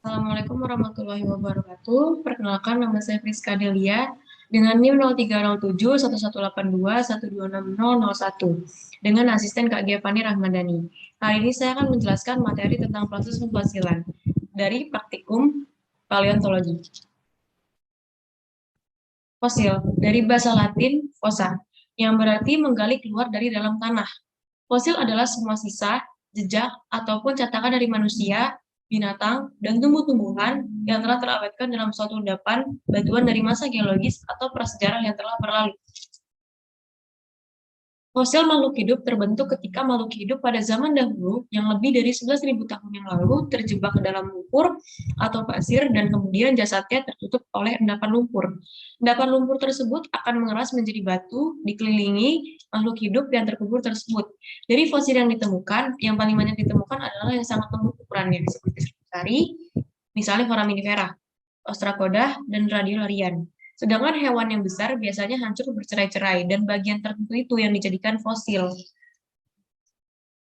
Assalamualaikum warahmatullahi wabarakatuh. Perkenalkan, nama saya Friska Delia dengan NIM 03071182126001 dengan asisten Kak Gia Fani Rahmadani. Kali ini saya akan menjelaskan materi tentang proses pemfosilan dari praktikum paleontologi. Fosil dari bahasa Latin fossa, yang berarti menggali keluar dari dalam tanah. Fosil adalah semua sisa, jejak, ataupun cetakan dari manusia, binatang, dan tumbuh-tumbuhan yang telah terawetkan dalam suatu endapan batuan dari masa geologis atau prasejarah yang telah berlalu. Fosil makhluk hidup terbentuk ketika makhluk hidup pada zaman dahulu yang lebih dari 11.000 tahun yang lalu terjebak ke dalam lumpur atau pasir dan kemudian jasadnya tertutup oleh endapan lumpur. Endapan lumpur tersebut akan mengeras menjadi batu dikelilingi makhluk hidup yang terkubur tersebut. Dari fosil yang ditemukan, yang paling banyak ditemukan adalah yang sangat lembut ukurannya seperti sari, misalnya foraminifera, ostracoda, dan radiolarian. Sedangkan hewan yang besar biasanya hancur bercerai-cerai, dan bagian tertentu itu yang dijadikan fosil.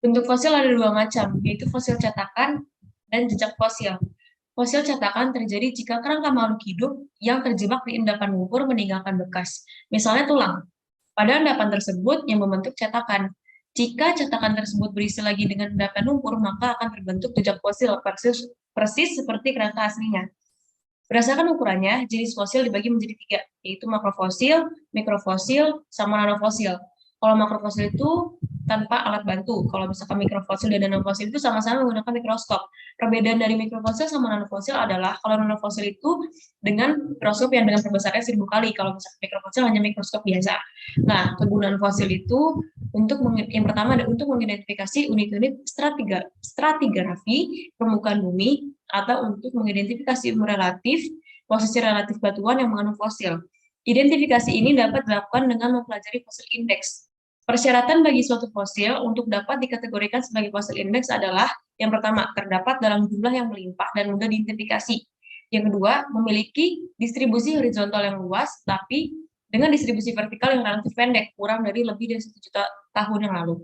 Bentuk fosil ada dua macam, yaitu fosil cetakan dan jejak fosil. Fosil cetakan terjadi jika kerangka makhluk hidup yang terjebak di endapan lumpur meninggalkan bekas, misalnya tulang. Pada endapan tersebut yang membentuk cetakan. Jika cetakan tersebut berisi lagi dengan endapan lumpur, maka akan terbentuk jejak fosil persis seperti kerangka aslinya. Berdasarkan ukurannya, jenis fosil dibagi menjadi 3, yaitu makrofosil, mikrofosil, sama nanofosil. Kalau makrofosil itu tanpa alat bantu. Kalau misalkan mikrofosil dan nanofosil itu sama-sama menggunakan mikroskop. Perbedaan dari mikrofosil sama nanofosil adalah kalau nanofosil itu dengan mikroskop yang dengan perbesarnya 1000 kali. Kalau misalkan mikrofosil hanya mikroskop biasa. Nah, kegunaan fosil itu yang pertama ada untuk mengidentifikasi unit-unit stratigrafi permukaan bumi atau untuk mengidentifikasi umur relatif, posisi relatif batuan yang mengandung fosil. Identifikasi ini dapat dilakukan dengan mempelajari fosil indeks. Persyaratan bagi suatu fosil untuk dapat dikategorikan sebagai fosil indeks adalah yang pertama, terdapat dalam jumlah yang melimpah dan mudah diidentifikasi. Yang kedua, memiliki distribusi horizontal yang luas, tapi dengan distribusi vertikal yang relatif pendek, kurang dari lebih dari 1 juta tahun yang lalu.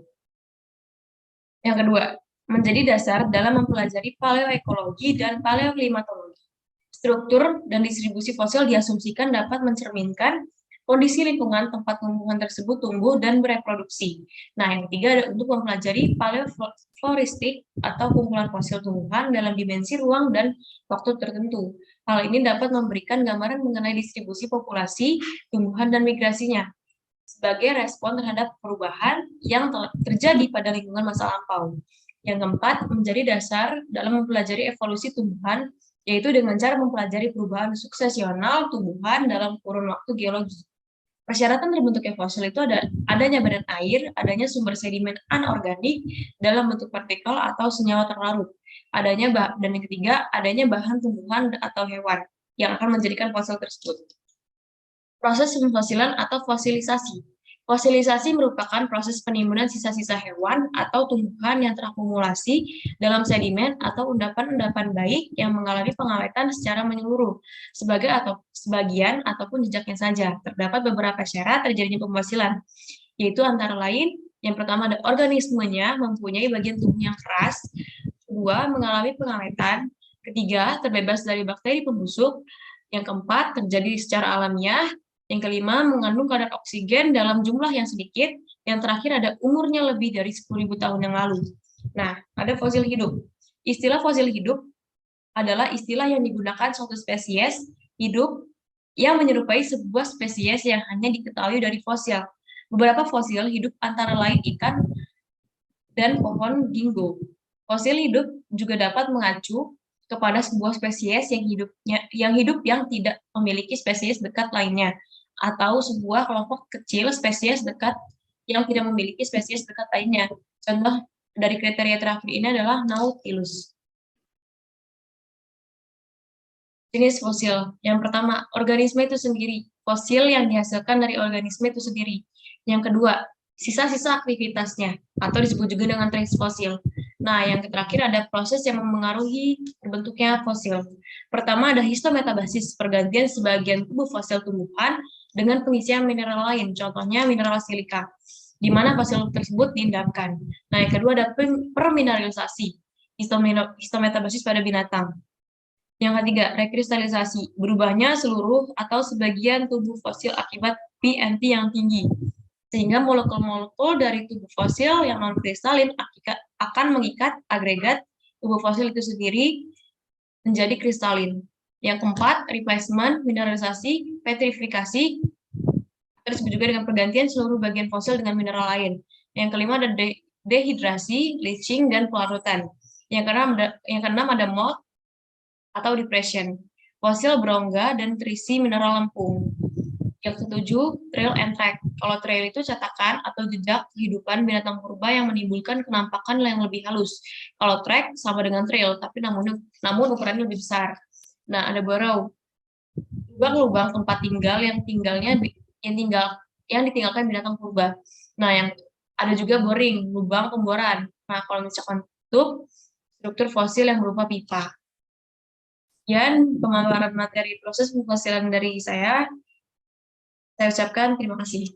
Yang kedua, menjadi dasar dalam mempelajari paleoekologi dan paleoklimatologi. Struktur dan distribusi fosil diasumsikan dapat mencerminkan kondisi lingkungan tempat tumbuhan tersebut tumbuh dan bereproduksi. Nah, yang ketiga ada untuk mempelajari paleofloristik atau kumpulan fosil tumbuhan dalam dimensi ruang dan waktu tertentu. Hal ini dapat memberikan gambaran mengenai distribusi populasi, tumbuhan, dan migrasinya sebagai respon terhadap perubahan yang terjadi pada lingkungan masa lampau. Yang keempat, menjadi dasar dalam mempelajari evolusi tumbuhan, yaitu dengan cara mempelajari perubahan suksesional tumbuhan dalam kurun waktu geologi. Persyaratan terbentuknya fosil itu adanya badan air, adanya sumber sedimen anorganik dalam bentuk partikel atau senyawa terlarut. Dan yang ketiga, adanya bahan tumbuhan atau hewan yang akan menjadikan fosil tersebut. Proses pemfosilan atau fosilisasi. Fosilisasi merupakan proses penimbunan sisa-sisa hewan atau tumbuhan yang terakumulasi dalam sedimen atau endapan-endapan baik yang mengalami pengawetan secara menyeluruh, sebagian ataupun jejaknya saja. Terdapat beberapa syarat terjadinya pemfosilan, yaitu antara lain, yang pertama ada organismenya mempunyai bagian tubuh yang keras, kedua mengalami pengawetan, ketiga terbebas dari bakteri pembusuk, yang keempat terjadi secara alamiah, yang kelima, mengandung kadar oksigen dalam jumlah yang sedikit. Yang terakhir ada umurnya lebih dari 10.000 tahun yang lalu. Nah, ada fosil hidup. Istilah fosil hidup adalah istilah yang digunakan suatu spesies hidup yang menyerupai sebuah spesies yang hanya diketahui dari fosil. Beberapa fosil hidup antara lain ikan dan pohon ginkgo. Fosil hidup juga dapat mengacu kepada sebuah spesies yang hidup yang tidak memiliki spesies dekat lainnya, atau sebuah kelompok kecil spesies dekat yang tidak memiliki spesies dekat lainnya. Contoh dari kriteria terakhir ini adalah Nautilus. Jenis fosil. Yang pertama, organisme itu sendiri. Fosil yang dihasilkan dari organisme itu sendiri. Yang kedua, sisa-sisa aktivitasnya, atau disebut juga dengan trace fosil. Nah, yang terakhir ada proses yang memengaruhi terbentuknya fosil. Pertama ada histometabasis, pergantian sebagian tubuh fosil tumbuhan dengan pengisian mineral lain, contohnya mineral silika, di mana fosil tersebut diendapkan. Nah, yang kedua ada permineralisasi, histometabasis pada binatang. Yang ketiga, rekristalisasi, berubahnya seluruh atau sebagian tubuh fosil akibat PNT yang tinggi. Sehingga molekul-molekul dari tubuh fosil yang non-kristalin akan mengikat agregat tubuh fosil itu sendiri menjadi kristalin. Yang keempat, replacement, mineralisasi, petrifikasi, disebut juga dengan pergantian seluruh bagian fosil dengan mineral lain. Yang kelima ada dehidrasi, leaching, dan pelarutan. Yang keenam ada mold atau depression, fosil berongga dan terisi mineral lempung. Yang ketujuh, trail and track. Kalau trail itu cetakan atau jejak kehidupan binatang purba yang menimbulkan kenampakan yang lebih halus. Kalau track sama dengan trail, tapi namun ukurannya lebih besar. Nah, ada burrow, lubang-lubang tempat tinggal yang ditinggalkan binatang purba. Nah, yang ada juga boring, lubang pemboran. Nah, kalau misalkan tutup, struktur fosil yang berupa pipa. Dan pemaparan materi proses pemfosilan dari saya ucapkan terima kasih.